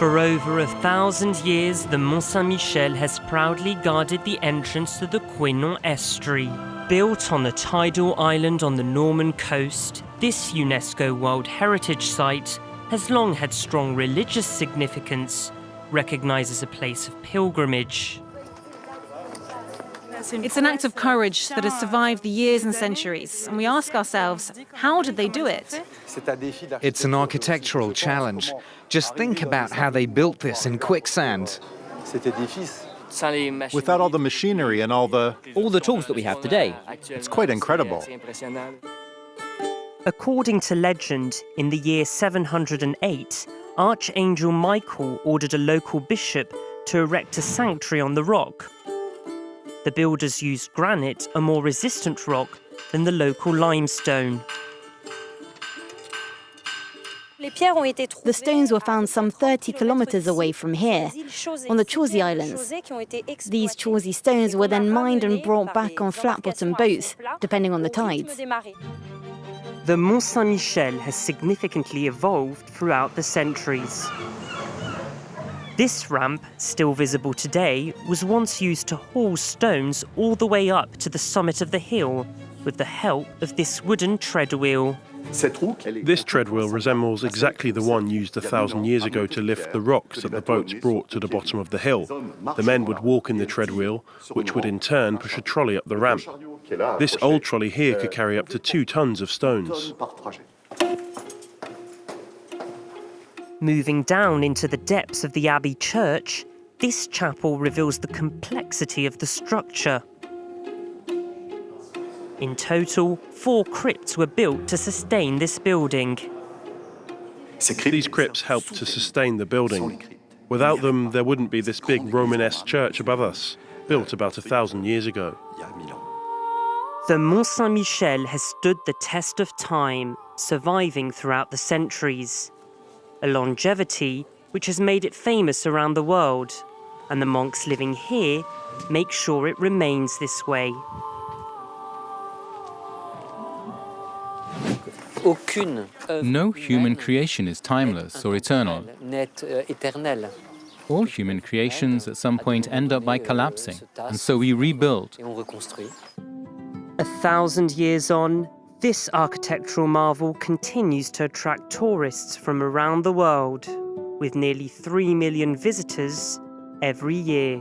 For over 1,000 years, the Mont-Saint-Michel has proudly guarded the entrance to the Quinon estuary. Built on a tidal island on the Norman coast, this UNESCO World Heritage Site has long had strong religious significance, recognised as a place of pilgrimage. It's an act of courage that has survived the years and centuries, and we ask ourselves, how did they do it? It's an architectural challenge. Just think about how they built this in quicksand. Without all the machinery and all the tools that we have today. It's quite incredible. According to legend, in the year 708, Archangel Michael ordered a local bishop to erect a sanctuary on the rock. The builders used granite, a more resistant rock than the local limestone. The stones were found some 30 kilometers away from here, on the Chorzy Islands. These Chorzy stones were then mined and brought back on flat-bottom boats, depending on the tides. The Mont-Saint-Michel has significantly evolved throughout the centuries. This ramp, still visible today, was once used to haul stones all the way up to the summit of the hill with the help of this wooden treadwheel. This treadwheel resembles exactly the one used 1,000 years ago to lift the rocks that the boats brought to the bottom of the hill. The men would walk in the treadwheel, which would in turn push a trolley up the ramp. This old trolley here could carry up to 2 tons of stones. Moving down into the depths of the Abbey church, this chapel reveals the complexity of the structure. In total, 4 crypts were built to sustain this building. These crypts helped to sustain the building. Without them, there wouldn't be this big Romanesque church above us, built about 1,000 years ago. The Mont-Saint-Michel has stood the test of time, surviving throughout the centuries. A longevity which has made it famous around the world, and the monks living here make sure it remains this way. No human creation is timeless or eternal. All human creations at some point end up by collapsing, and so we rebuild. 1,000 years on, this architectural marvel continues to attract tourists from around the world, with nearly 3 million visitors every year.